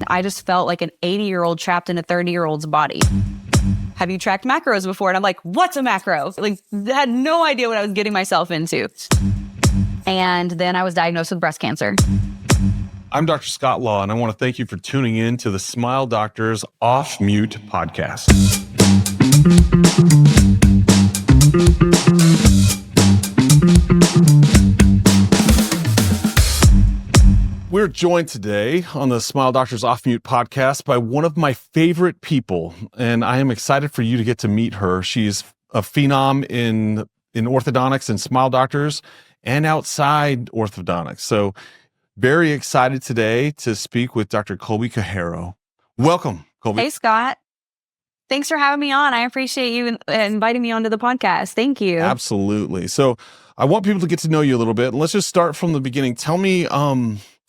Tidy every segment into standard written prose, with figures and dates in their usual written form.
I just felt like an 80-year-old trapped in a 30-year-old's body. Have you tracked macros before? And I'm like, what's a macro? Like, I had no idea what I was getting myself into. And then I was diagnosed with breast cancer. I'm Dr. Scott Law, and I want to thank you for tuning in to the Smile Doctors Off Mute podcast. We're joined today on the Smile Doctors Off Mute podcast by one of my favorite people, and I am excited for you to get to meet her. She's a phenom in orthodontics and smile doctors and outside orthodontics. So very excited today to speak with Dr. Colby Cajero. Welcome, Colby. Hey, Scott. Thanks for having me on. I appreciate you inviting me onto the podcast. Thank you. Absolutely. So I want people to get to know you a little bit. Let's just start from the beginning. Tell me a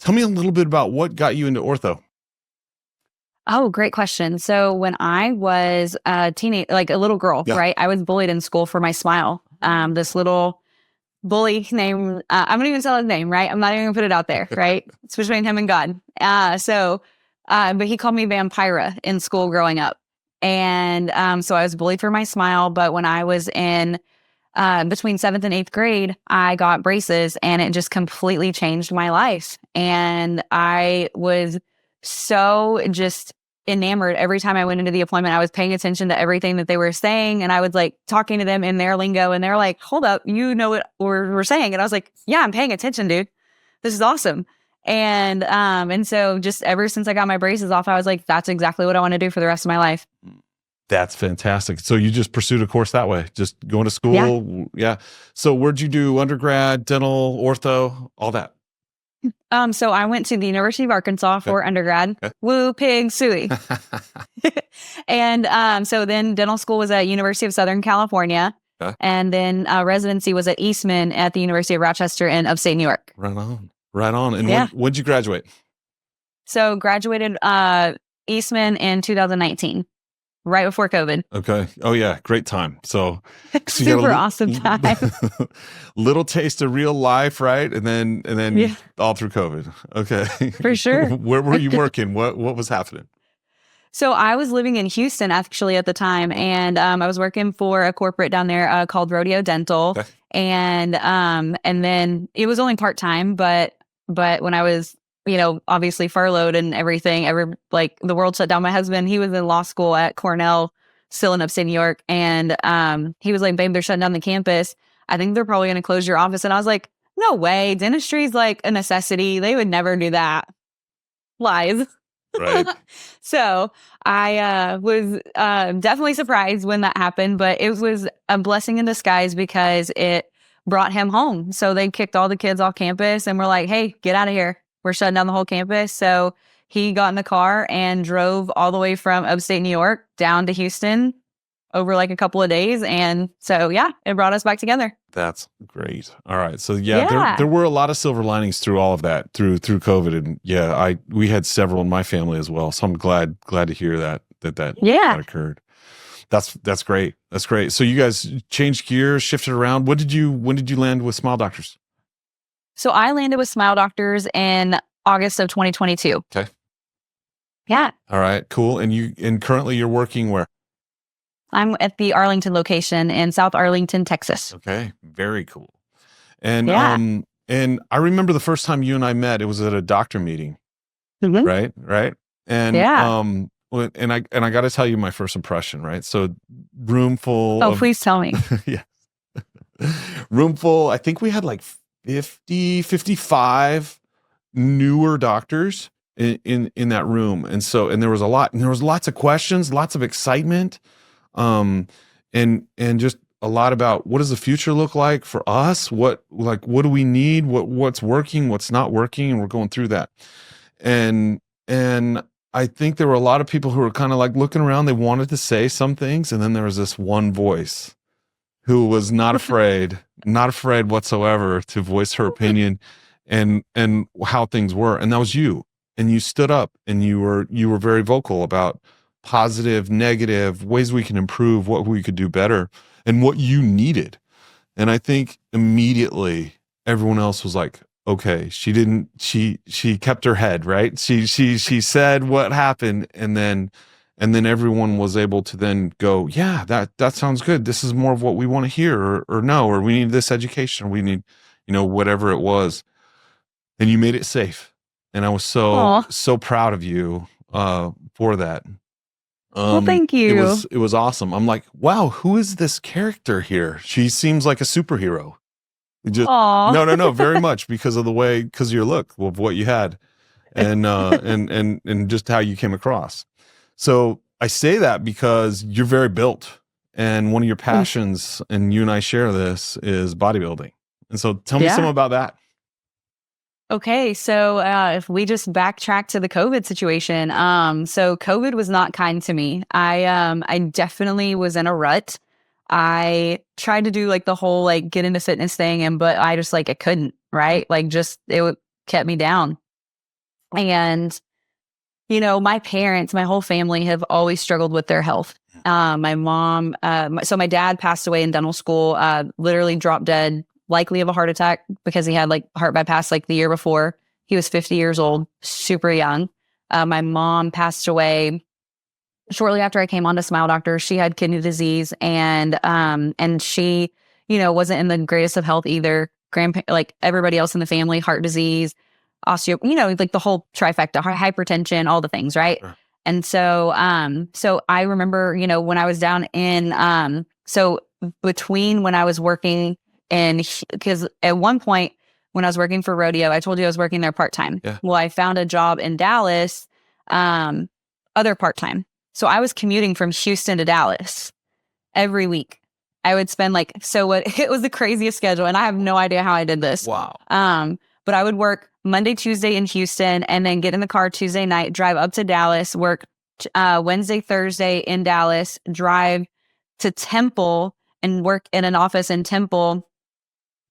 little bit about what got you into ortho. Oh, great question. So when I was a teenage, like a little girl, right? I was bullied in school for my smile. This little bully named, I'm not even tell his name, right? I'm not even gonna put it out there, right? It's between him and God. But he called me Vampira in school growing up. And so I was bullied for my smile. But when I was in between 7th and 8th grade, I got braces and it just completely changed my life. And I was so just enamored every time I went into the appointment. I was paying attention to everything that they were saying, and I was like talking to them in their lingo, and they're like, hold up, you know what we're saying? And I was like, yeah, I'm paying attention, dude. This is awesome. And so just ever since I got my braces off, I was like, that's exactly what I want to do for the rest of my life. That's fantastic. So you just pursued a course that way, just going to school. Yeah. So where'd you do undergrad, dental, ortho, all that? So I went to the University of Arkansas for undergrad. Woo, pig, suey. And so then dental school was at University of Southern California. And then residency was at Eastman at the University of Rochester in upstate New York. Right on. Right on. And when'd you graduate? So graduated Eastman in 2019. Right before COVID. Okay. Oh yeah. Great time. So super awesome time. Little taste of real life, right? And then all through COVID. Okay. For sure. Where were you working? What was happening? So I was living in Houston actually at the time, and I was working for a corporate down there called Rodeo Dental. Okay. And then it was only part-time, but when I was obviously furloughed and everything, the world shut down. My husband, he was in law school at Cornell, still in upstate New York. And he was like, babe, they're shutting down the campus. I think they're probably going to close your office. And I was like, no way. Dentistry is like a necessity. They would never do that. Lies. Right. So I was definitely surprised when that happened, but it was a blessing in disguise because it brought him home. So they kicked all the kids off campus and were like, hey, get out of here. We're shutting down the whole campus. So he got in the car and drove all the way from upstate New York down to Houston over like a couple of days. And so, it brought us back together. That's great. All right. So there were a lot of silver linings through all of that, through COVID. And we had several in my family as well. So I'm glad to hear that occurred. That's great. That's great. So you guys changed gears, shifted around. When did you land with Smile Doctors? So I landed with Smile Doctors in August of 2022. Okay. Yeah. All right, cool. And currently you're working where? I'm at the Arlington location in South Arlington, Texas. Okay. Very cool. And and I remember the first time you and I met, it was at a doctor meeting. Mm-hmm. Right? And and I got to tell you my first impression, right? So room full please tell me. Yeah. Room full. I think we had like 55 newer doctors in that room. And there was lots of questions, lots of excitement, and just a lot about what does the future look like for us? What do we need? What's working, what's not working? And we're going through that. And I think there were a lot of people who were kind of like looking around, they wanted to say some things. And then there was this one voice who was not afraid whatsoever to voice her opinion and how things were. And that was you. And you stood up and you were very vocal about positive, negative, ways we can improve, what we could do better, and what you needed. And I think immediately everyone else was like, okay, she kept her head, right? She said what happened, and then everyone was able to then go, yeah, that sounds good. This is more of what we want to hear, or no, or we need this education, or we need, whatever it was. And you made it safe. And I was so proud of you for that. Well, thank you. It was awesome. I'm like, wow, who is this character here? She seems like a superhero. No, very much because of your look of what you had, and and just how you came across. So I say that because you're very built, and one of your passions, and you and I share this, is bodybuilding. And so tell me some about that. Okay, so if we just backtrack to the COVID situation, so COVID was not kind to me. I definitely was in a rut. I tried to do like the whole like get into fitness thing, but I just like I couldn't, right? Like just kept me down. And my parents, my whole family have always struggled with their health. My mom, so my dad passed away in dental school, literally dropped dead, likely of a heart attack because he had like heart bypass like the year before. He was 50 years old, super young. My mom passed away shortly after I came on to Smile Doctor. She had kidney disease, and she, wasn't in the greatest of health either. Like everybody else in the family, heart disease, like the whole trifecta, hypertension, all the things, right? Sure. And so I remember, when I was down in, so between when I was working because at one point when I was working for Rodeo, I told you I was working there part-time. Yeah. Well, I found a job in Dallas, other part-time. So I was commuting from Houston to Dallas every week. I would spend it was the craziest schedule, and I have no idea how I did this. Wow. But I would work Monday, Tuesday in Houston, and then get in the car Tuesday night, drive up to Dallas, work Wednesday, Thursday in Dallas, drive to Temple and work in an office in Temple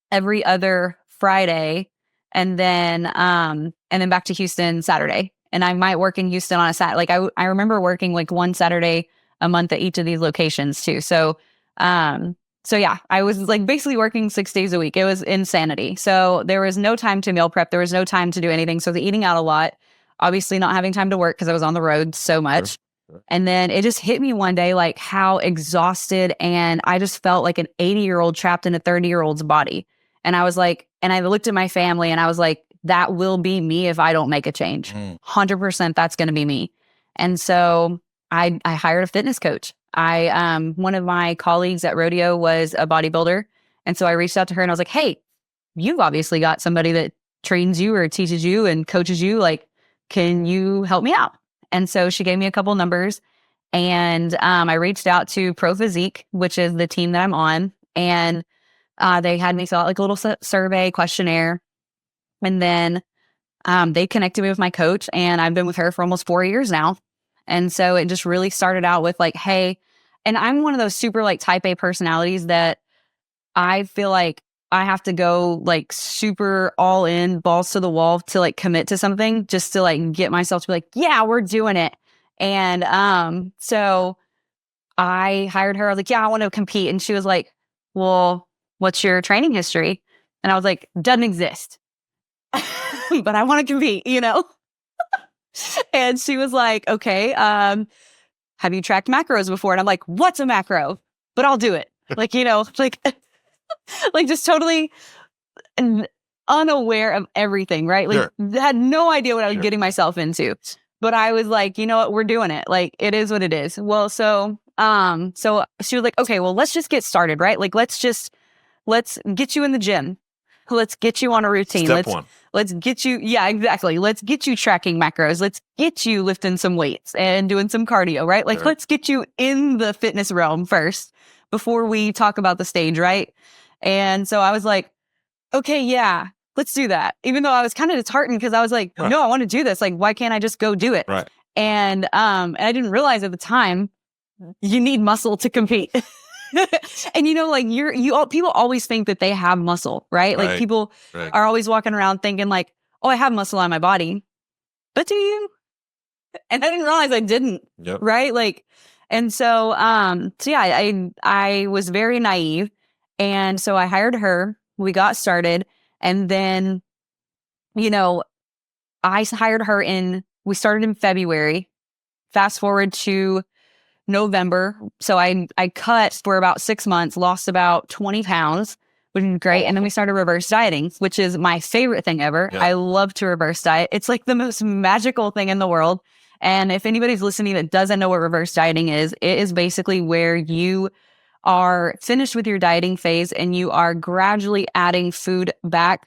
every other Friday, and then back to Houston Saturday. And I might work in Houston on a Saturday. Like I remember working like one Saturday a month at each of these locations too. So yeah, I was like basically working 6 days a week. It was insanity. So there was no time to meal prep. There was no time to do anything. So the eating out a lot, obviously not having time to work because I was on the road so much. Sure. And then it just hit me one day, like how exhausted, and I just felt like an 80-year-old trapped in a 30-year-old's body. And I was like, and I looked at my family and I was like, that will be me if I don't make a change. 100% that's going to be me. And so I hired a fitness coach. One of my colleagues at Rodeo was a bodybuilder. And so I reached out to her and I was like, hey, you've obviously got somebody that trains you or teaches you and coaches you. Like, can you help me out? And so she gave me a couple numbers, and I reached out to Pro Physique, which is the team that I'm on. And they had me fill out like a little survey questionnaire. And then they connected me with my coach, and I've been with her for almost 4 years now. And so it just really started out with like, hey, and I'm one of those super like type A personalities that I feel like I have to go like super all in, balls to the wall to like commit to something just to like get myself to be like, yeah, we're doing it. And so I hired her. I was like, yeah, I want to compete. And she was like, well, what's your training history? And I was like, doesn't exist. But I want to compete, And she was like, okay, have you tracked macros before? And I'm like, what's a macro? But I'll do it. Like, like just totally unaware of everything, right? Like, sure. Had no idea what I was getting myself into. But I was like, you know what, we're doing it. Like, it is what it is. Well, so she was like, okay, well, let's just get started, right? Like, let's get you in the gym. Let's get you on a routine. Step one. Let's get you, yeah, exactly. Let's get you tracking macros. Let's get you lifting some weights and doing some cardio, right? Like, let's get you in the fitness realm first before we talk about the stage, right? And so I was like, okay, yeah, let's do that. Even though I was kind of disheartened because I was like, no, I want to do this. Like, why can't I just go do it? Right. And I didn't realize at the time you need muscle to compete. And people always think that they have muscle, right? Like people are always walking around thinking like, oh, I have muscle on my body. But do you? And I didn't realize I didn't. Yep. Right? Like, and so yeah, I was very naive. And so I hired her. We got started. And then I hired her we started in February. Fast forward to November. So I cut for about 6 months, lost about 20 pounds, which is great. And then we started reverse dieting, which is my favorite thing ever. Yeah. I love to reverse diet. It's like the most magical thing in the world. And if anybody's listening that doesn't know what reverse dieting is, it is basically where you are finished with your dieting phase and you are gradually adding food back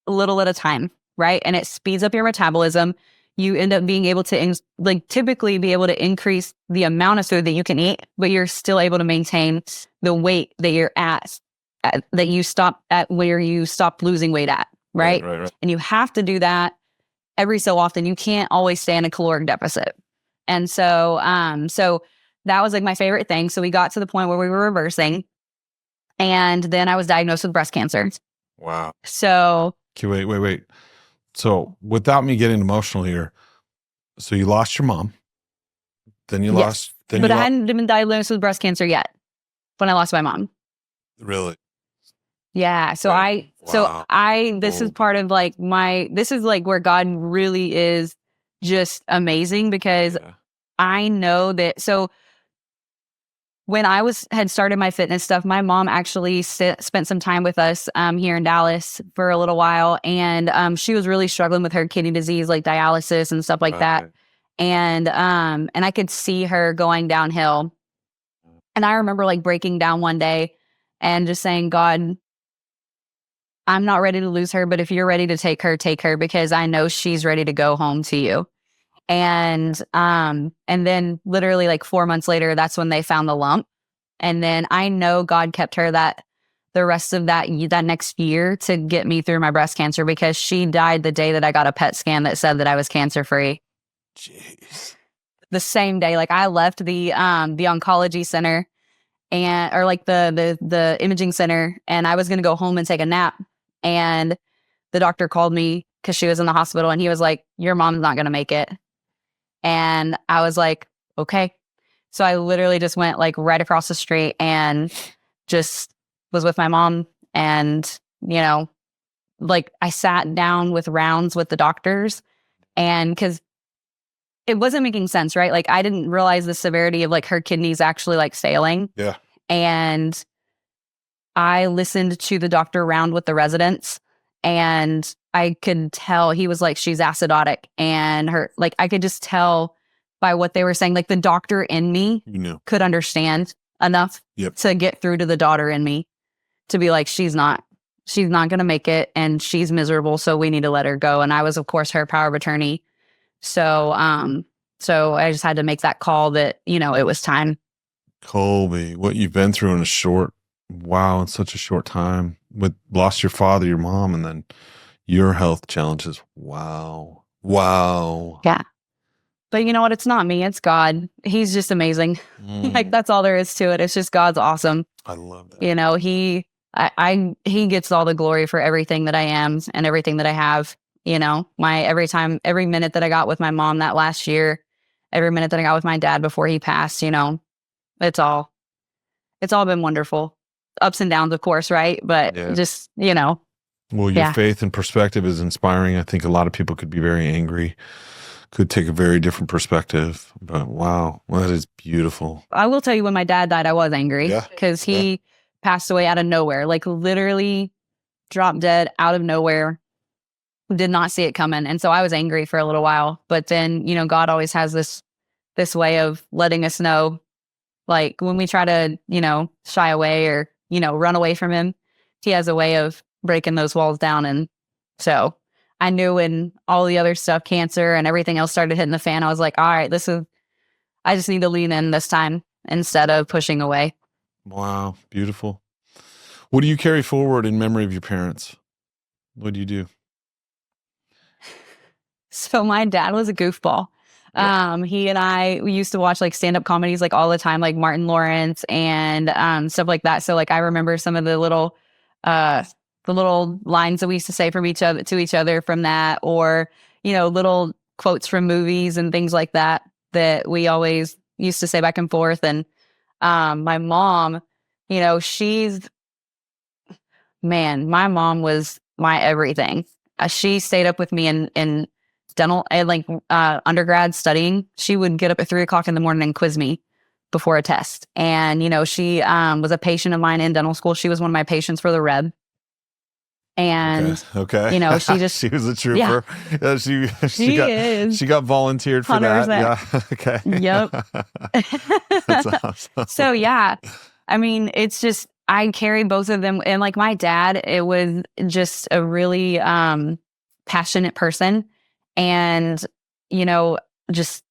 a little at a time, right? And it speeds up your metabolism. You end up being able to typically be able to increase the amount of food that you can eat, but you're still able to maintain the weight that you're at that you stop at where you stopped losing weight at, right? Right. And you have to do that every so often. You can't always stay in a caloric deficit. And so that was like my favorite thing. So we got to the point where we were reversing, and then I was diagnosed with breast cancer. Wow. So okay, wait. So without me getting emotional here, so you lost your mom, then you lost. But I hadn't been diagnosed with breast cancer yet when I lost my mom. Really? Yeah. So this is part of this is like where God really is just amazing, because I know that. So when I had started my fitness stuff, my mom actually spent some time with us here in Dallas for a little while. And she was really struggling with her kidney disease, like dialysis and stuff like that. And I could see her going downhill. And I remember like breaking down one day and just saying, God, I'm not ready to lose her, but if you're ready to take her, because I know she's ready to go home to you. And then literally like 4 months later, that's when they found the lump. And then I know God kept her the rest of that next year to get me through my breast cancer, because she died the day that I got a PET scan that said that I was cancer free. Jeez. The same day, like I left the oncology center or like the imaging center, and I was going to go home and take a nap. And the doctor called me because she was in the hospital, and he was like, your mom's not going to make it. And I was like, okay. So I literally just went like right across the street and just was with my mom. And, like I sat down with rounds with the doctors, and because it wasn't making sense, right? Like I didn't realize the severity of like her kidneys actually like failing. Yeah. And I listened to the doctor round with the residents, and I could tell he was like, she's acidotic, and I could just tell by what they were saying, like the doctor in me could understand enough to get through to the daughter in me to be like, she's not going to make it, and she's miserable. So we need to let her go. And I was, of course, her power of attorney. So I just had to make that call that, it was time. Colby, what you've been through in such a short time, with lost your father, your mom, and then your health challenges. Wow. Yeah. But you know what? It's not me. It's God. He's just amazing. Like that's all there is to it. It's just God's awesome. I love that. He gets all the glory for everything that I am and everything that I have. Every minute that I got with my mom that last year, every minute that I got with my dad before he passed, it's all been wonderful. Ups and downs, of course, right? But just, Well, your faith and perspective is inspiring. I think a lot of people could be very angry, could take a very different perspective. But wow, that is beautiful. I will tell you, when my dad died, I was angry because he passed away out of nowhere, like literally dropped dead out of nowhere. Did not see it coming. And so I was angry for a little while. But then, God always has this way of letting us know, like when we try to, shy away or, run away from him, he has a way of breaking those walls down. And so I knew when all the other stuff, cancer and everything else, started hitting the fan, I was like, all right, I just need to lean in this time instead of pushing away. Wow. Beautiful. What do you carry forward in memory of your parents? What do you do? So my dad was a goofball. He and we used to watch like stand-up comedies like all the time, like Martin Lawrence and stuff like that. So like I remember some of the little lines that we used to say from to each other from that, or little quotes from movies and things like that we always used to say back and forth. And my mom, my mom was my everything. she stayed up with me in dental, like undergrad studying. She would get up at 3:00 in the morning and quiz me before a test. And, she was a patient of mine in dental school. She was one of my patients for the reb. And, okay. She just, she was a trooper. Yeah. She got volunteered for 100%. That. Yeah. Okay. Yep. That's awesome. So yeah, I mean, it's just, I carry both of them. And like my dad, it was just a really passionate person. And, just,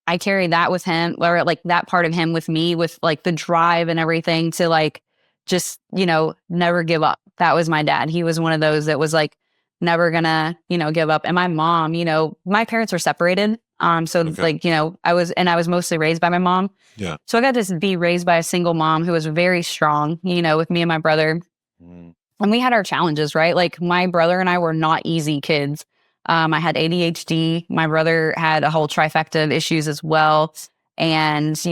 I carry that with him, or like that part of him with me, with like the drive and everything to like, just, never give up. That was my dad. He was one of those that was like, never gonna, give up. And my mom, my parents were separated. So like, I was mostly raised by my mom. Yeah. So I got to be raised by a single mom who was very strong, with me and my brother. And we had our challenges, right? Like my brother and I were not easy kids. I had ADHD. My brother had a whole trifecta of issues as well. And, this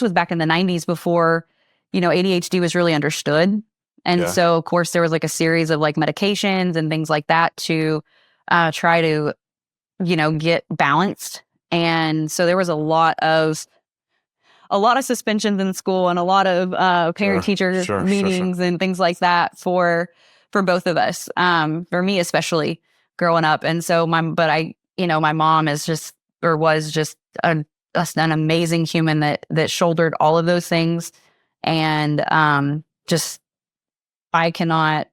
was back in the 90s before, ADHD was really understood. And so, of course, there was like a series of like medications and things like that to try to, get balanced. And so there was a lot of suspensions in school and a lot of parent-teacher meetings and things like that for both of us, for me especially growing up. And so my mom is just, or was just an amazing human that shouldered all of those things. And just, I cannot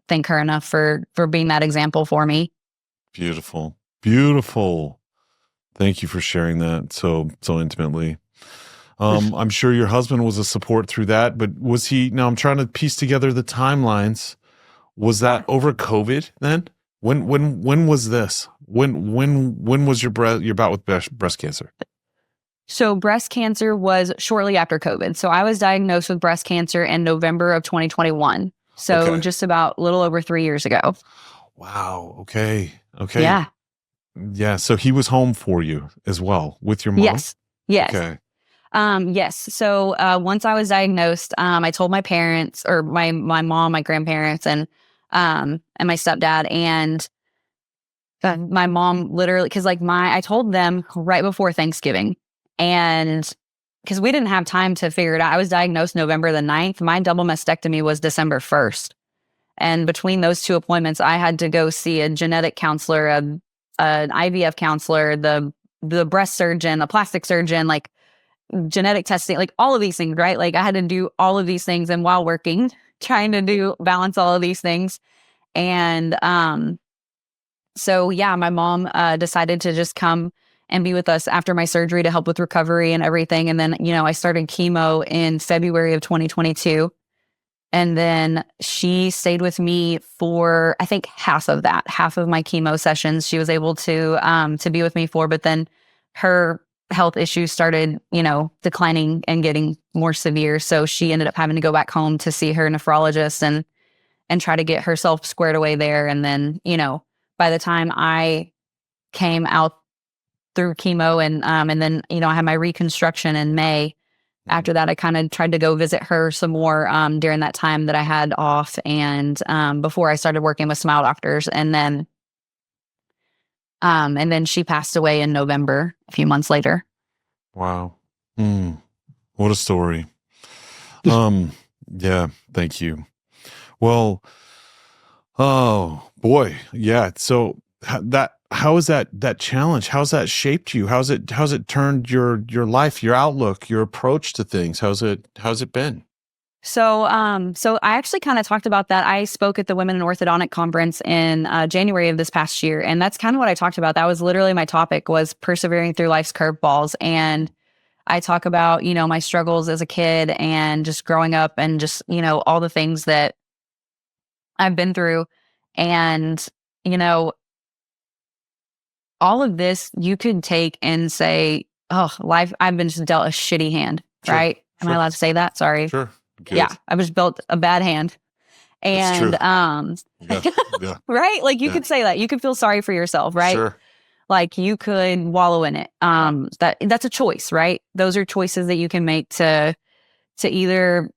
thank her enough for being that example for me. Beautiful. Beautiful. Thank you for sharing that so intimately. I'm sure your husband was a support through that, but was he, now I'm trying to piece together the timelines. Was that over COVID then? When was this? When was your bout with breast cancer? So breast cancer was shortly after COVID. So I was diagnosed with breast cancer in November of 2021. So just about a little over 3 years ago. Wow. Okay. Yeah. Yeah. So he was home for you as well with your mom? Yes. Okay. Yes. So once I was diagnosed, I told my parents, or my mom, my grandparents, and my stepdad, and my mom literally, because like I told them right before Thanksgiving, and because we didn't have time to figure it out. I was diagnosed November the 9th. My double mastectomy was December 1st. And between those two appointments, I had to go see a genetic counselor, an IVF counselor, the breast surgeon, a plastic surgeon, like genetic testing, like all of these things, right? Like I had to do all of these things, and while working, trying to balance all of these things. And so yeah, my mom decided to just come and be with us after my surgery to help with recovery and everything. And then, I started chemo in February of 2022. And then she stayed with me for, I think, half of my chemo sessions she was able to be with me for. But then her health issues started, declining and getting more severe. So she ended up having to go back home to see her nephrologist and try to get herself squared away there. And then, by the time I came out through chemo and then, I had my reconstruction in May. After that, I kind of tried to go visit her some more during that time that I had off, and before I started working with Smile Doctors. And then she passed away in November, a few months later. Wow. What a story. Yeah, thank you. Well, oh boy. Yeah. So how is that challenge? How's that shaped you? How's it turned your life, your outlook, your approach to things? How's it been? So I actually kind of talked about that. I spoke at the Women in Orthodontic conference in January of this past year. And that's kind of what I talked about. That was literally my topic, was persevering through life's curveballs. And I talk about, my struggles as a kid and just growing up and just, all the things that I've been through. And, all of this you could take and say, oh, life, I've been just dealt a shitty hand, right? Am I allowed to say that? Sorry. Sure. Good. Yeah, I was built a bad hand. And yeah. right? Like you could say that. You could feel sorry for yourself, right? Sure. Like you could wallow in it. That's a choice, right? Those are choices that you can make to either,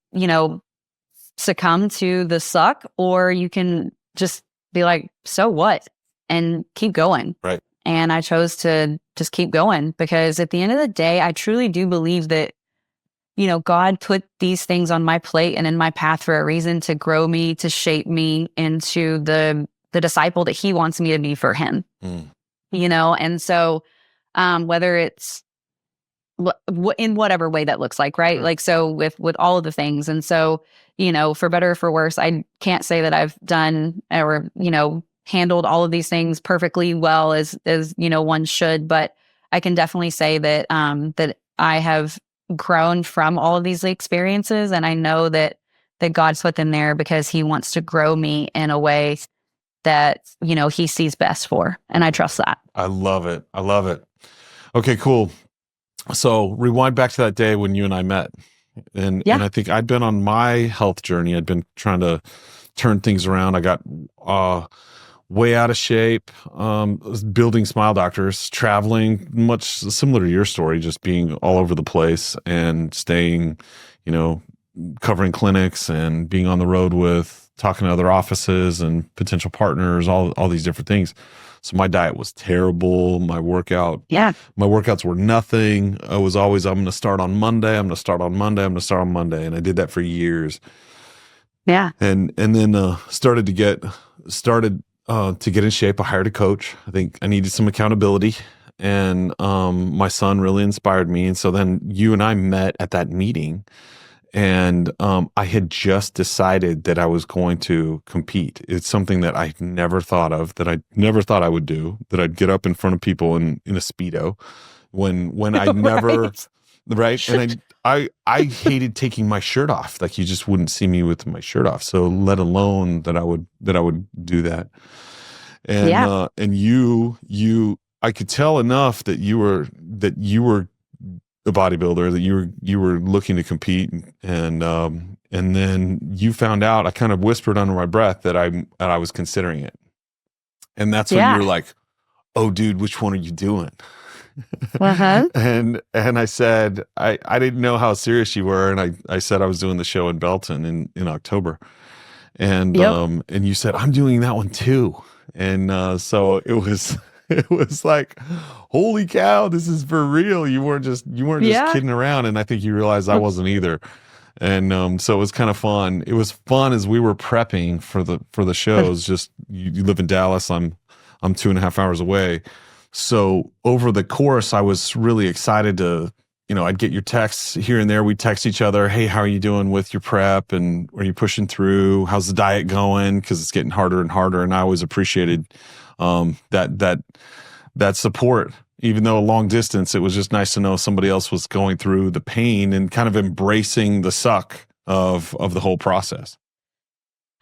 succumb to the suck, or you can just be like, so what? And keep going. Right. And I chose to just keep going, because at the end of the day, I truly do believe that, God put these things on my plate and in my path for a reason, to grow me, to shape me into the disciple that he wants me to be for him. And so whether it's in whatever way that looks like, right? Like, so with all of the things. And so, for better or for worse, I can't say that I've done or, handled all of these things perfectly well as one should, but I can definitely say that that I have grown from all of these experiences, and I know that God's put them there because he wants to grow me in a way that he sees best for, and I trust that. I love it. Okay, cool. So rewind back to that day when you and I met, and I think I'd been on my health journey. I'd been trying to turn things around. I got way out of shape, building Smile Doctors, traveling, much similar to your story, just being all over the place and staying, covering clinics and being on the road with talking to other offices and potential partners, all these different things. So my diet was terrible. My workouts were nothing. I was always, I'm going to start on Monday. And I did that for years. Yeah. And then started to get in shape. I hired a coach. I think I needed some accountability, and my son really inspired me. And so then you and I met at that meeting, and I had just decided that I was going to compete. It's something that I never thought of, that I never thought I would do, that I'd get up in front of people in a Speedo when I never, right? And I hated taking my shirt off. Like, you just wouldn't see me with my shirt off. So let alone that I would do that. And and you I could tell enough that you were a bodybuilder, that you were looking to compete, and then you found out. I kind of whispered under my breath that I was considering it, and that's when you were like, "Oh, dude, which one are you doing?" And I said, I didn't know how serious you were, and I said I was doing the show in Belton in October, and and you said, I'm doing that one too, and so it was. It was like, holy cow, this is for real. You weren't just kidding around. And I think you realized I wasn't either. And so it was kind of fun. It was fun as we were prepping for the shows. Just you live in Dallas. I'm 2.5 hours away. So over the course, I was really excited to, I'd get your texts here and there. We'd text each other, hey, how are you doing with your prep? And are you pushing through? How's the diet going? Because it's getting harder and harder. And I always appreciated that support. Even though a long distance, it was just nice to know somebody else was going through the pain and kind of embracing the suck of the whole process.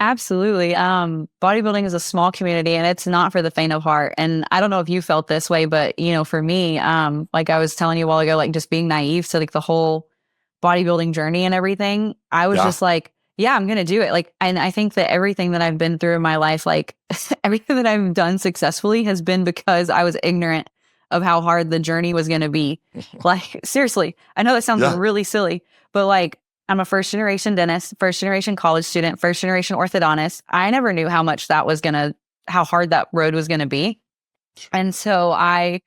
Absolutely. Bodybuilding is a small community, and it's not for the faint of heart. And I don't know if you felt this way, but for me, like I was telling you a while ago, like just being naive to like the whole bodybuilding journey and everything, I was just like, yeah, I'm going to do it. Like, and I think that everything that I've been through in my life, like everything that I've done successfully has been because I was ignorant of how hard the journey was going to be. Like, seriously, I know that sounds really silly, but like, I'm a first generation dentist, first generation college student, first generation orthodontist. I never knew how hard that road was going to be. And so I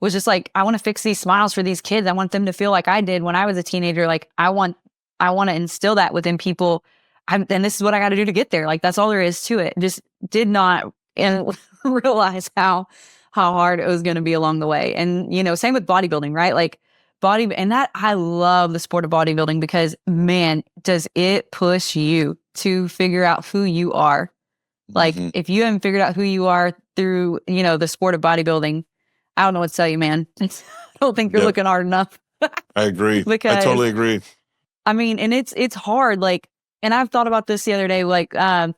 was just like, I want to fix these smiles for these kids. I want them to feel like I did when I was a teenager. Like, I want to instill that within people. And this is what I got to do to get there. Like, that's all there is to it. Just did not realize how hard it was going to be along the way. And, same with bodybuilding, right? Like and that I love the sport of bodybuilding because, man, does it push you to figure out who you are. Like, if you haven't figured out who you are through, the sport of bodybuilding, I don't know what to tell you, man. I don't think you're looking hard enough. I agree. I totally agree. I mean, and it's hard. Like, and I've thought about this the other day, like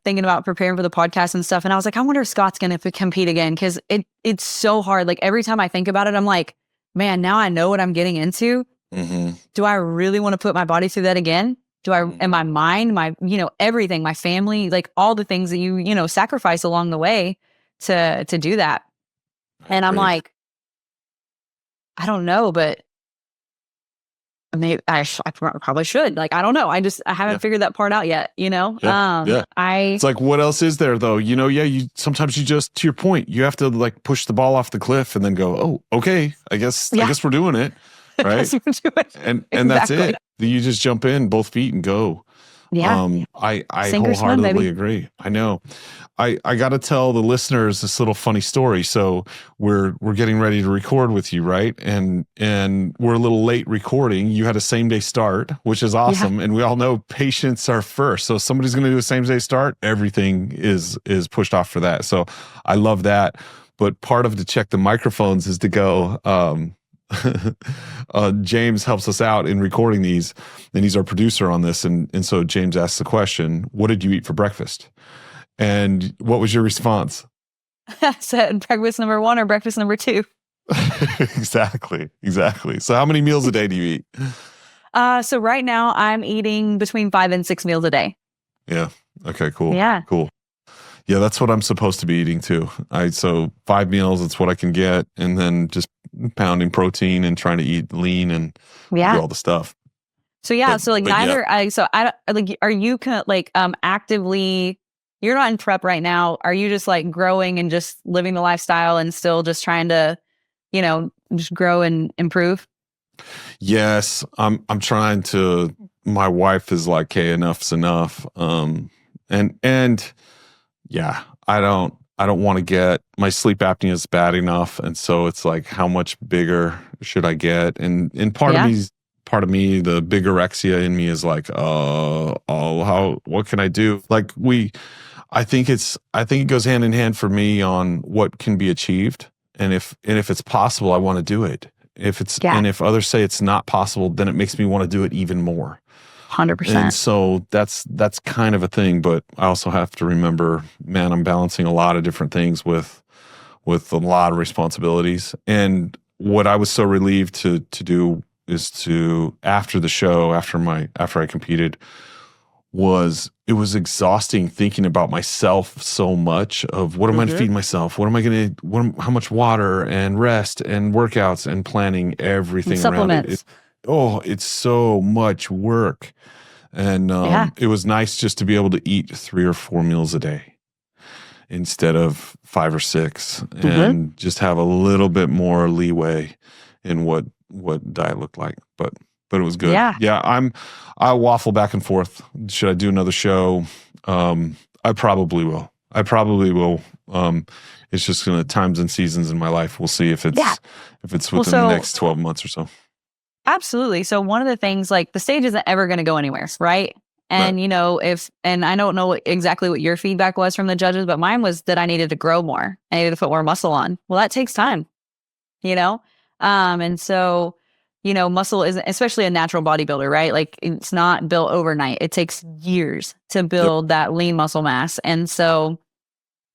thinking about preparing for the podcast and stuff. And I was like, I wonder if Scott's going to compete again, because it's so hard. Like, every time I think about it, I'm like, man, now I know what I'm getting into. Do I really want to put my body through that again? And my mind, my, everything, my family, like all the things that you sacrifice along the way to do that. And I'm like, I don't know, but maybe I probably should. Like, I don't know. I haven't figured that part out yet, you know? It's like, what else is there though? You know, sometimes you just, to your point, you have to like push the ball off the cliff and then go, oh, okay, I guess we're doing it. Right. And that's it. You just jump in both feet and go. Yeah. I wholeheartedly agree. I know. I got to tell the listeners this little funny story. So we're getting ready to record with you, right? And we're a little late recording. You had a same day start, which is awesome. Yeah. And we all know patients are first. So if somebody's going to do a same day start, everything is pushed off for that. So I love that. But part of to check the microphones is to go, James helps us out in recording these, and he's our producer on this. And so James asks the question, what did you eat for breakfast? And what was your response? I said breakfast number 1 or breakfast number 2. Exactly. So how many meals a day do you eat? So right now I'm eating between 5 and 6 meals a day. Yeah. Okay, cool. Yeah. Cool. Yeah, that's what I'm supposed to be eating too. So 5 meals, it's what I can get. And then just pounding protein and trying to eat lean and do all the stuff. So are you actively, you're not in prep right now. Are you just like growing and just living the lifestyle and still just trying to, just grow and improve? Yes, I'm trying to. My wife is like, hey, enough's enough. And yeah, I don't want to get, my sleep apnea is bad enough. And so it's like, how much bigger should I get? And part of me, the bigorexia in me is like, what can I do? Like I think it goes hand in hand for me on what can be achieved. And if it's possible, I want to do it. And if others say it's not possible, then it makes me want to do it even more. 100%. And so that's kind of a thing, but I also have to remember, man, I'm balancing a lot of different things with a lot of responsibilities. And what I was so relieved to do is to, after the show, after I competed, it was exhausting thinking about myself so much of what am I going to feed myself? What am I going to, how much water and rest and workouts and planning everything and around it. It's so much work. And it was nice just to be able to eat 3 or 4 meals a day instead of 5 or 6 and just have a little bit more leeway in what diet looked like. But it was good. Yeah. I waffle back and forth. Should I do another show? I probably will. It's just gonna times and seasons in my life. We'll see if it's within the next 12 months or so. Absolutely. So one of the things, like, the stage isn't ever going to go anywhere, right? And and I don't know exactly what your feedback was from the judges, but mine was that I needed to grow more. I needed to put more muscle on. Well, that takes time, and so, muscle isn't, especially a natural bodybuilder, right? Like, it's not built overnight. It takes years to build that lean muscle mass. And so,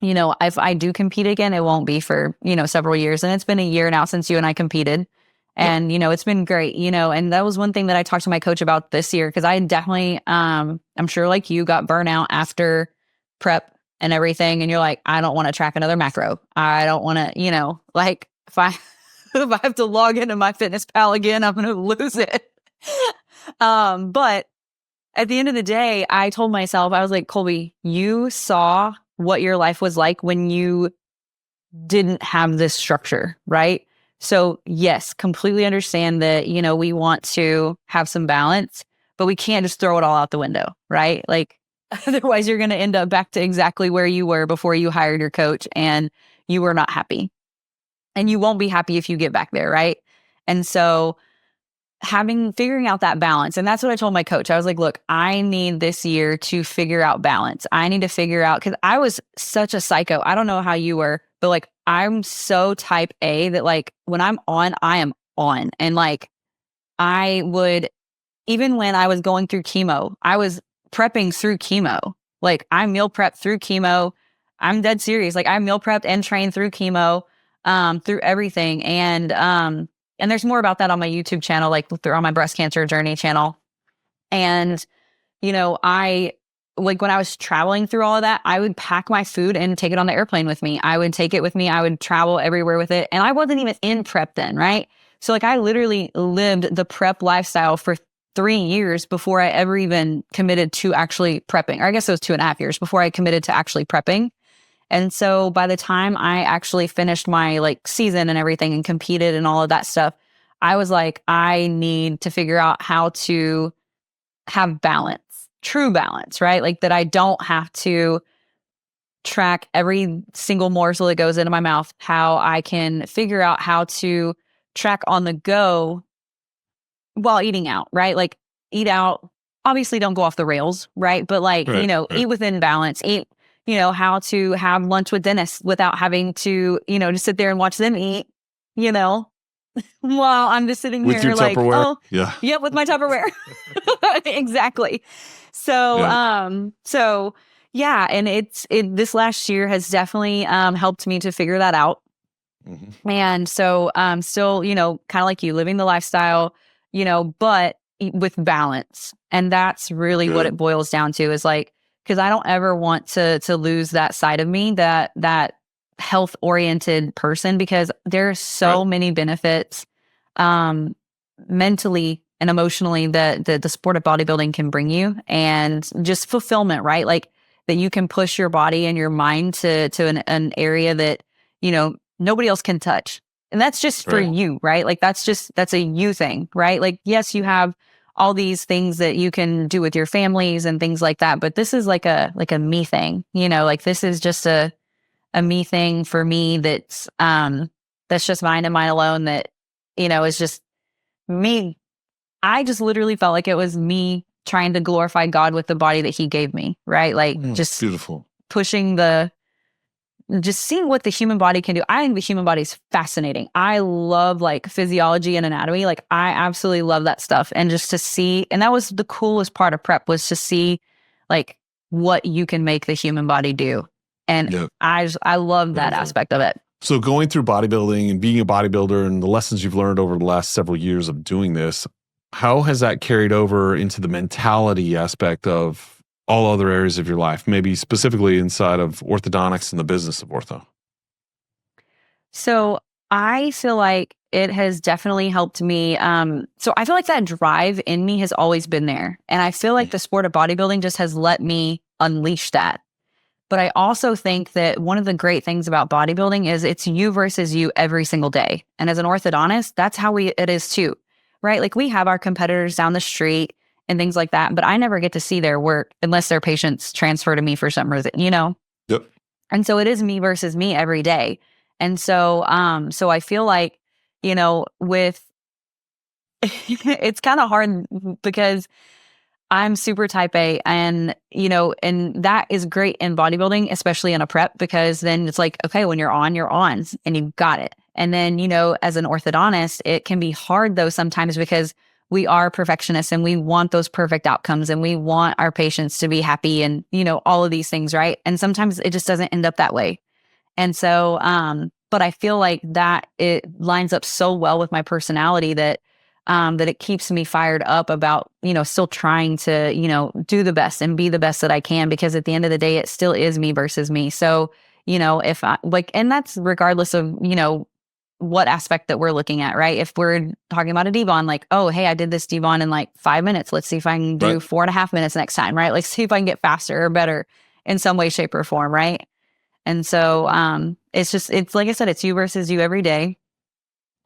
if I do compete again, it won't be for, several years. And it's been a year now since you and I competed. And, it's been great, and that was one thing that I talked to my coach about this year. Cause I definitely, I'm sure like you got burnout after prep and everything. And you're like, I don't want to track another macro. I don't want to, like, if I have to log into my Fitness Pal again, I'm going to lose it. But at the end of the day, I told myself, I was like, Colby, you saw what your life was like when you didn't have this structure, right? So yes, completely understand that, we want to have some balance, but we can't just throw it all out the window, right? Like, otherwise you're going to end up back to exactly where you were before you hired your coach and you were not happy. And you won't be happy if you get back there, right? And so figuring out that balance. And that's what I told my coach. I was like, look, I need this year to figure out balance. I need to figure out, because I was such a psycho. I don't know how you were, but like, I'm so type A that like, when I'm on, I am on. And like, I would, even when I was going through chemo, I was prepping through chemo. Like, I meal prepped through chemo. I'm dead serious. Like, I meal prepped and trained through chemo, through everything. And there's more about that on my YouTube channel, like on my breast cancer journey channel. And, like, when I was traveling through all of that, I would pack my food and take it on the airplane with me. I would take it with me. I would travel everywhere with it. And I wasn't even in prep then, right? So like I literally lived the prep lifestyle for 3 years before I ever even committed to actually prepping. Or I guess it was 2.5 years before I committed to actually prepping. And so by the time I actually finished my like season and everything and competed and all of that stuff, I was like, I need to figure out how to have balance, true balance, right? Like that I don't have to track every single morsel that goes into my mouth, how I can figure out how to track on the go while eating out, right? Like eat out, obviously don't go off the rails, right? But like, eat within balance, eat, how to have lunch with dentists without having to, just sit there and watch them eat, while I'm just sitting with here your like, Tupperware. Yep, with my Tupperware. Exactly. So, yeah, and this last year has definitely helped me to figure that out. Mm-hmm. And so still, kind of like you, living the lifestyle, but with balance. And that's really what it boils down to, is like, because I don't ever want to lose that side of me, that health oriented person, because there's so many benefits mentally and emotionally that the sport of bodybuilding can bring you, and just fulfillment, right? Like that you can push your body and your mind to an area that, nobody else can touch. And that's just for you, right? Like that's a you thing, right? Like, yes, you have all these things that you can do with your families and things like that, but this is like a me thing, like this is just a me thing for me that's just mine and mine alone, that, is just me. I just literally felt like it was me trying to glorify God with the body that he gave me, right? Like just beautiful, pushing just seeing what the human body can do. I think the human body is fascinating. I love like physiology and anatomy. Like I absolutely love that stuff. And just to see, and that was the coolest part of prep, was to see like what you can make the human body do. And I love that aspect of it. So going through bodybuilding and being a bodybuilder and the lessons you've learned over the last several years of doing this, how has that carried over into the mentality aspect of all other areas of your life, maybe specifically inside of orthodontics and the business of ortho? So I feel like it has definitely helped me. So I feel like that drive in me has always been there. And I feel like the sport of bodybuilding just has let me unleash that. But I also think that one of the great things about bodybuilding is it's you versus you every single day. And as an orthodontist, that's how it is too, right? Like we have our competitors down the street and things like that, but I never get to see their work unless their patients transfer to me for some reason, Yep. And so it is me versus me every day. And so, so I feel like, with, it's kind of hard because I'm super type A, and, and that is great in bodybuilding, especially in a prep, because then it's like, okay, when you're on and you've got it. And then, as an orthodontist, it can be hard though sometimes, because we are perfectionists and we want those perfect outcomes and we want our patients to be happy and, all of these things, right? And sometimes it just doesn't end up that way. And so, but I feel like that it lines up so well with my personality that that it keeps me fired up about, still trying to, do the best and be the best that I can, because at the end of the day, it still is me versus me. So, if I like, and that's regardless of, what aspect that we're looking at, right? If we're talking about a devon, like, oh, hey, I did this devon in like 5 minutes. Let's see if I can do 4.5 minutes next time, right? Like, see if I can get faster or better in some way, shape, or form, right? And so it's like I said, it's you versus you every day.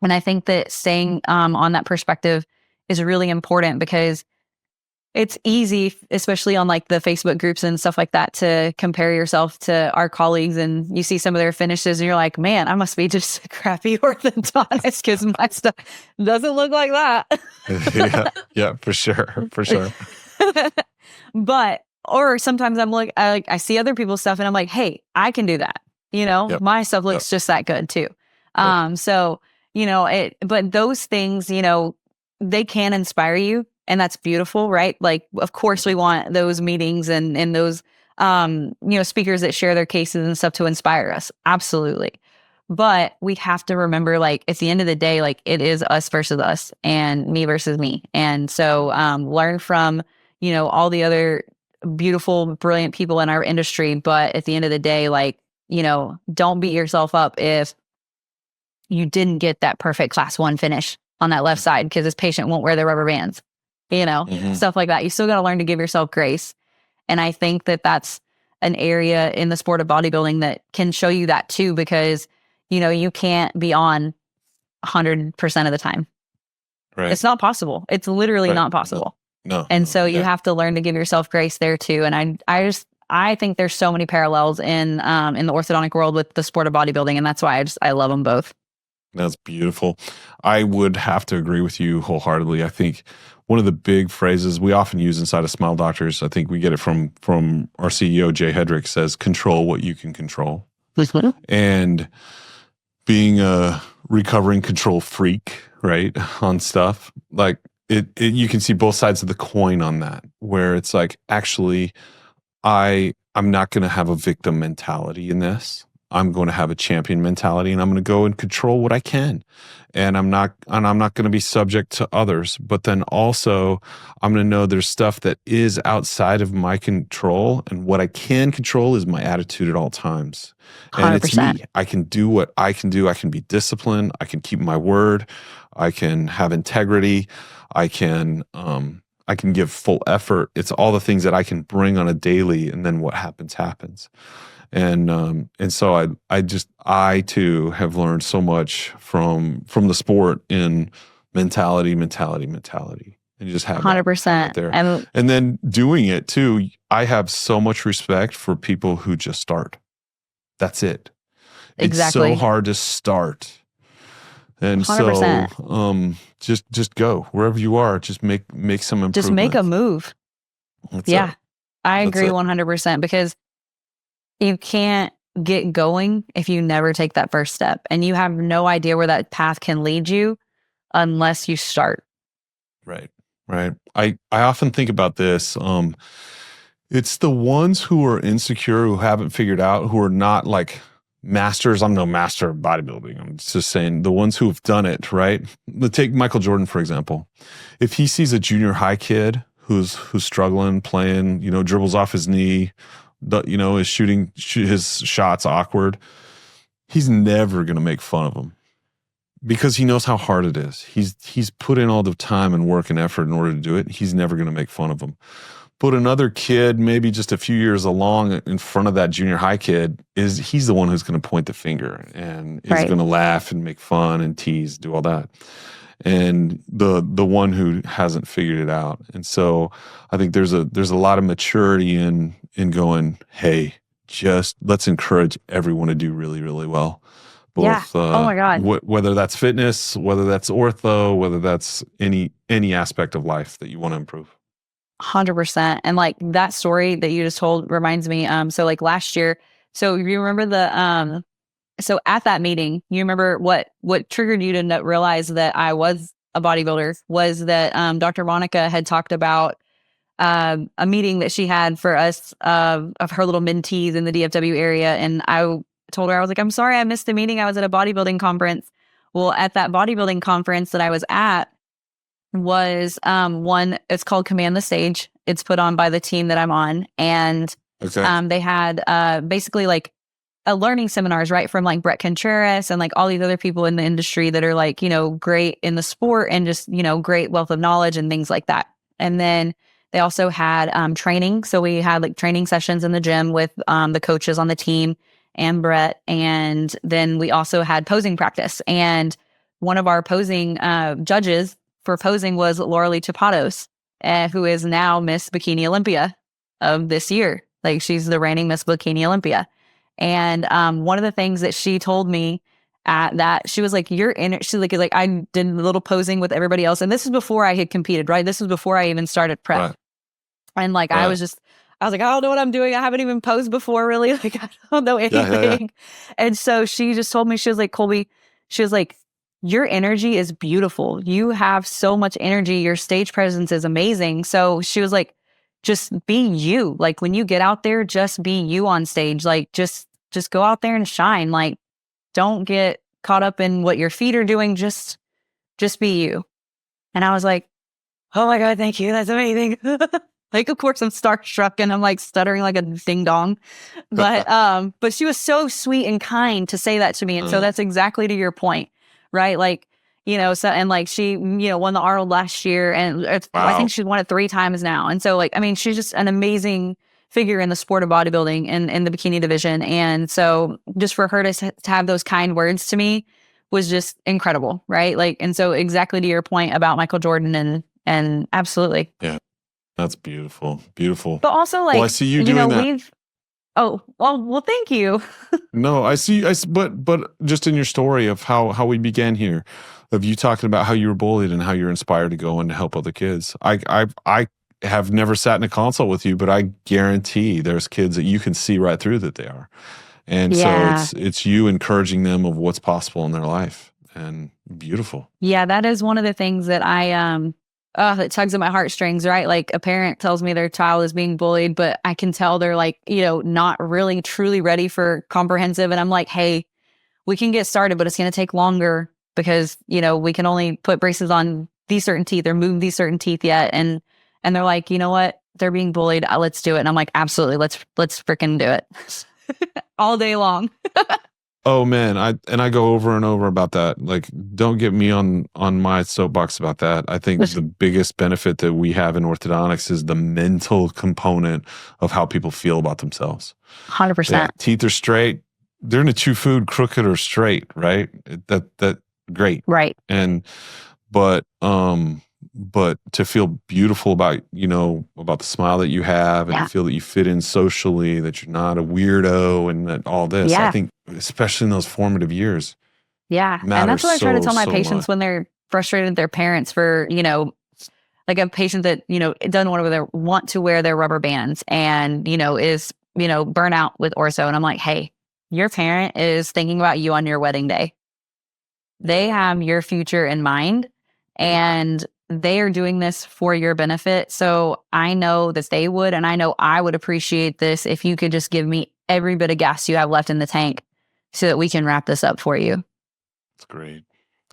And I think that staying on that perspective is really important, because it's easy, especially on like the Facebook groups and stuff like that, to compare yourself to our colleagues, and you see some of their finishes and you're like, man, I must be just a crappy orthodontist because my stuff doesn't look like that. yeah, for sure. But, or sometimes I'm like, I see other people's stuff and I'm like, hey, I can do that. My stuff looks just that good too. So, but those things, they can inspire you. And that's beautiful, right? Like, of course, we want those meetings and those, speakers that share their cases and stuff to inspire us. Absolutely. But we have to remember, like, at the end of the day, like, it is us versus us and me versus me. And so learn from, all the other beautiful, brilliant people in our industry. But at the end of the day, like, don't beat yourself up if you didn't get that perfect class 1 finish. on that left side because this patient won't wear their rubber bands, stuff like that. You still got to learn to give yourself grace. And I think that that's an area in the sport of bodybuilding that can show you that too, because, you can't be on 100% of the time. Right. It's not possible. It's literally not possible. No. And so you have to learn to give yourself grace there too. And I think there's so many parallels in the orthodontic world with the sport of bodybuilding. And that's why I love them both. That's beautiful. I would have to agree with you wholeheartedly. I think one of the big phrases we often use inside of Smile Doctors, I think we get it from our CEO, Jay Hedrick, says, control what you can control. And being a recovering control freak, right, on stuff, like you can see both sides of the coin on that, where it's like, actually, I'm not going to have a victim mentality in this. I'm going to have a champion mentality, and I'm going to go and control what I can. And I'm not going to be subject to others. But then also, I'm going to know there's stuff that is outside of my control, and what I can control is my attitude at all times. 100%. And it's me. I can do what I can do. I can be disciplined. I can keep my word. I can have integrity. I can give full effort. It's all the things that I can bring on a daily, and then what happens. And so I too have learned so much from the sport in mentality, and you just have 100% there. And then doing it too, I have so much respect for people who just start. That's it. Exactly. It's so hard to start. And 100%. so just go wherever you are, just make some improvement. Just make a move. That's yeah. it. I agree That's it. 100% because you can't get going if you never take that first step, and you have no idea where that path can lead you unless you start. Right. I often think about this. It's the ones who are insecure, who haven't figured out, who are not like masters. I'm no master of bodybuilding. I'm just saying the ones who have done it, right? Let's take Michael Jordan, for example. If he sees a junior high kid who's struggling, playing, dribbles off his knee, is shooting his shots awkward, he's never going to make fun of him because he knows how hard it is. He's put in all the time and work and effort in order to do it. He's never going to make fun of him. But another kid, maybe just a few years along in front of that junior high kid, he's the one who's going to point the finger and is going to laugh and make fun and tease, do all that. And the one who hasn't figured it out. And so I think there's a lot of maturity in going, hey, just let's encourage everyone to do really, really well. Both, oh my God. Whether that's fitness, whether that's ortho, whether that's any aspect of life that you want to improve. 100%. And like that story that you just told reminds me, so like last year, so you remember so at that meeting, you remember what triggered you to realize that I was a bodybuilder was that Dr. Monica had talked about a meeting that she had for us of her little mentees in the DFW area. And I told her, I was like, I'm sorry, I missed the meeting. I was at a bodybuilding conference. Well, at that bodybuilding conference that I was at was one, it's called Command the Stage. It's put on by the team that I'm on. And they had basically like learning seminars, right? From like Brett Contreras and like all these other people in the industry that are like, great in the sport and just, great wealth of knowledge and things like that. And then they also had training. So we had like training sessions in the gym with the coaches on the team and Brett. And then we also had posing practice. And one of our posing judges for posing was Laura Lee Chapados, who is now Miss Bikini Olympia of this year. Like she's the reigning Miss Bikini Olympia. And one of the things that she told me at that, she was like, she's like I did a little posing with everybody else. And this is before I had competed, right? This was before I even started prep. Right. And like, I was like, I don't know what I'm doing. I haven't even posed before, really. Like, I don't know anything. Yeah. And so she just told me, she was like, Colby, she was like, your energy is beautiful. You have so much energy. Your stage presence is amazing. So she was like, just be you. Like when you get out there, just be you on stage. Like just go out there and shine. Like don't get caught up in what your feet are doing. Just be you. And I was like, oh my God, thank you. That's amazing. Like, of course I'm starstruck and I'm like stuttering like a ding dong, but she was so sweet and kind to say that to me. And so that's exactly to your point, right? Like, so, and like she, won the Arnold last year, and I think she's won it 3 times now. And so like, I mean, she's just an amazing figure in the sport of bodybuilding and in the bikini division. And so just for her to have those kind words to me was just incredible. Right. Like, and so exactly to your point about Michael Jordan and absolutely. Yeah. That's beautiful. Beautiful. But also like, I see you doing that. Oh, well, thank you. No, I see. But just in your story of how we began here, of you talking about how you were bullied and how you're inspired to go and to help other kids. I have never sat in a consult with you, but I guarantee there's kids that you can see right through that they are. And so it's you encouraging them of what's possible in their life, and beautiful. Yeah, that is one of the things that it tugs at my heartstrings, right? Like a parent tells me their child is being bullied, but I can tell they're like, not really truly ready for comprehensive. And I'm like, hey, we can get started, but it's going to take longer because, we can only put braces on these certain teeth or move these certain teeth yet. And they're like, you know what? They're being bullied. Let's do it. And I'm like, absolutely. Let's freaking do it all day long. Oh man, I go over and over about that. Like, don't get me on my soapbox about that. I think the biggest benefit that we have in orthodontics is the mental component of how people feel about themselves. 100%. Teeth are straight. They're gonna chew food crooked or straight, right? That great. Right. And but to feel beautiful about, about the smile that you have, and to feel that you fit in socially, that you're not a weirdo, and that all this, I think, especially in those formative years. Yeah. And that's what I try to tell my patients when they're frustrated with their parents for, like a patient that, doesn't want to wear their rubber bands and, is, burnout with ortho. And I'm like, hey, your parent is thinking about you on your wedding day. They have your future in mind, and they are doing this for your benefit. So I know that they would, and I know I would appreciate this if you could just give me every bit of gas you have left in the tank so that we can wrap this up for you. That's great.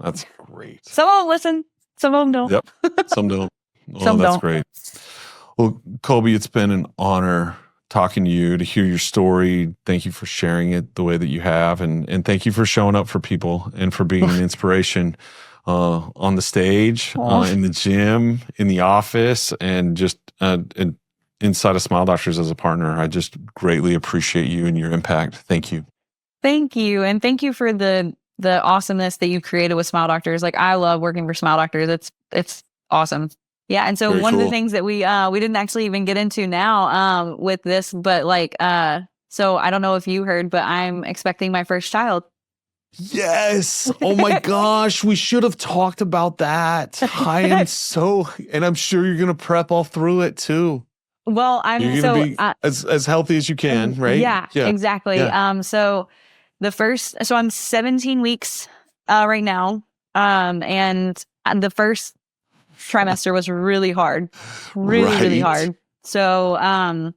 That's great. Some of them listen, some of them don't. Yep. Some don't. Oh, some that's don't. Great. Well, Colby, it's been an honor talking to you, to hear your story. Thank you for sharing it the way that you have. And thank you for showing up for people and for being an inspiration on the stage, in the gym, in the office, and just inside of Smile Doctors as a partner. I just greatly appreciate you and your impact. Thank you. Thank you. And thank you for the awesomeness that you've created with Smile Doctors. Like, I love working for Smile Doctors. It's awesome. Yeah. And so Very one cool. of the things that we didn't actually even get into now with this, but like, so I don't know if you heard, but I'm expecting my first child. Yes. Oh my gosh. We should have talked about that. I am and I'm sure you're going to prep all through it too. Well, I'm you're so be as healthy as you can, right? Yeah, exactly. Yeah. So I'm 17 weeks right now. And the first trimester was really hard, really hard. So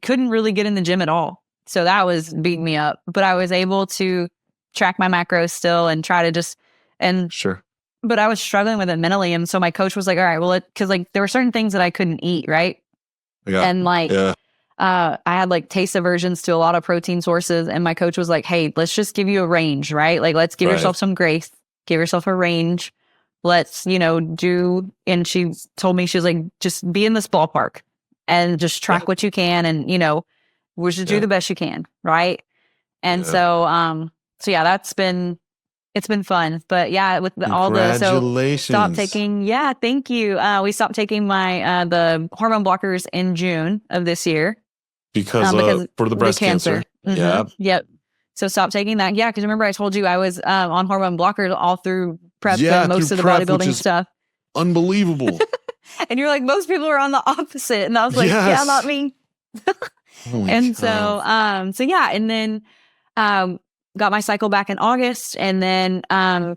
couldn't really get in the gym at all. So that was beating me up, but I was able to track my macros still and try to sure. But I was struggling with it mentally. And so my coach was like, all right, well, cause like there were certain things that I couldn't eat. Right. Yeah. And like, I had like taste aversions to a lot of protein sources. And my coach was like, hey, let's just give you a range, right? Like, let's give yourself some grace, give yourself a range. Let's, do, and she told me, she was like, just be in this ballpark and just track what you can. And, we should do the best you can. Right. And so it's been fun, but yeah, with all stop taking. Yeah. Thank you. We stopped taking my, the hormone blockers in June of this year. Because for the breast cancer. Mm-hmm. Yeah. Yep. So stop taking that. Yeah. Cause remember I told you I was, on hormone blockers all through prep and most of the bodybuilding stuff. Unbelievable. And you're like, most people are on the opposite. And I was like, yeah, not me. And so yeah. And then, got my cycle back in August, and then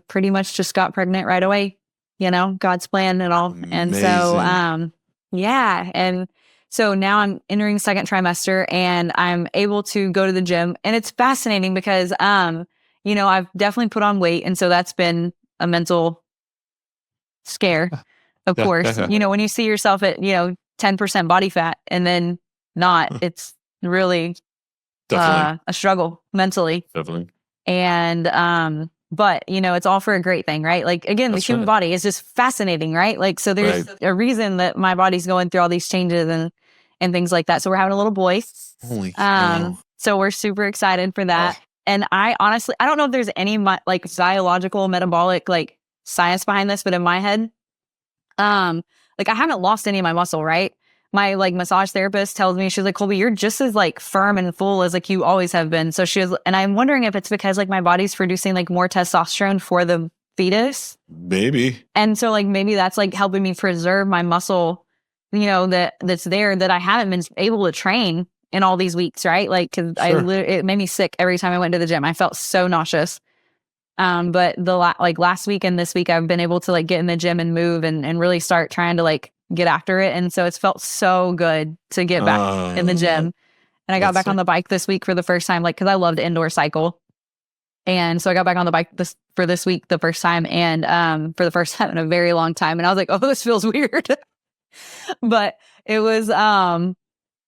pretty much just got pregnant right away, God's plan and all. Amazing. And so, yeah. And so now I'm entering second trimester, and I'm able to go to the gym, and it's fascinating because, I've definitely put on weight. And so that's been a mental scare, of course, when you see yourself at, 10% body fat and then not, it's really a struggle mentally. Definitely. And but it's all for a great thing, right? Like, again, the human body is just fascinating, right? Like, so there's a reason that my body's going through all these changes and things like that. So we're having a little boy. Holy cow. So we're super excited for that. And I honestly, I don't know if there's any like biological, metabolic, like science behind this, but in my head, like I haven't lost any of my muscle, right? My like massage therapist tells me, she's like, Colby, you're just as like firm and full as like you always have been. So and I'm wondering if it's because like my body's producing like more testosterone for the fetus. Maybe. And so like maybe that's like helping me preserve my muscle, that's there that I haven't been able to train in all these weeks, right? Like, cause it made me sick every time I went to the gym. I felt so nauseous. But like last week and this week, I've been able to like get in the gym and move and really start trying to like get after it. And so it's felt so good to get back in the gym. And I got back on the bike this week for the first time, like, cause I love to indoor cycle. And so I got back on the bike for this week, the first time, and for the first time in a very long time. And I was like, oh, this feels weird. But it was,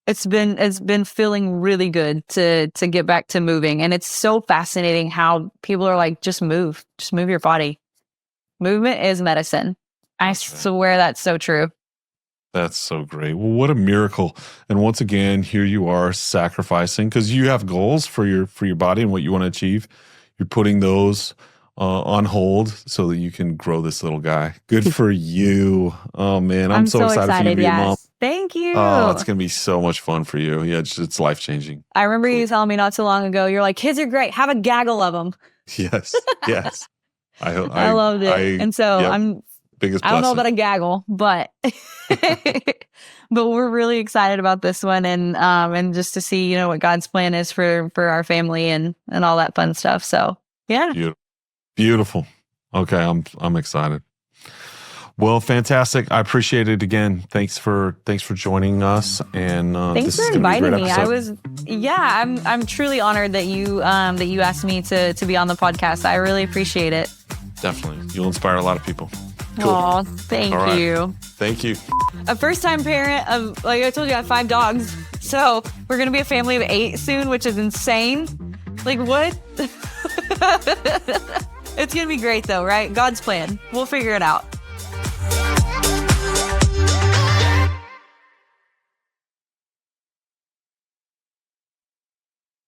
it's been feeling really good to get back to moving. And it's so fascinating how people are like, just move your body. Movement is medicine. I swear that's so true. That's so great. Well, what a miracle. And once again, here you are sacrificing, because you have goals for your body and what you want to achieve. You're putting those on hold so that you can grow this little guy. Good for you. Oh man, I'm so excited for you to be a mom. Thank you. Oh, it's going to be so much fun for you. Yeah, it's life-changing. I remember you telling me not so long ago, you're like, kids are great. Have a gaggle of them. Yes. I loved it. And so I don't know about a gaggle, but but we're really excited about this one and just to see, what God's plan is for our family and all that fun stuff. So yeah. Beautiful. Okay. I'm excited. Well, fantastic. I appreciate it again. Thanks for joining us. And thanks for inviting me. I'm truly honored that you asked me to be on the podcast. I really appreciate it. Definitely. You'll inspire a lot of people. Cool. Oh, thank you. Thank you. A first-time parent of, like I told you, I have 5 dogs. So we're going to be a family of 8 soon, which is insane. Like, what? It's going to be great, though, right? God's plan. We'll figure it out.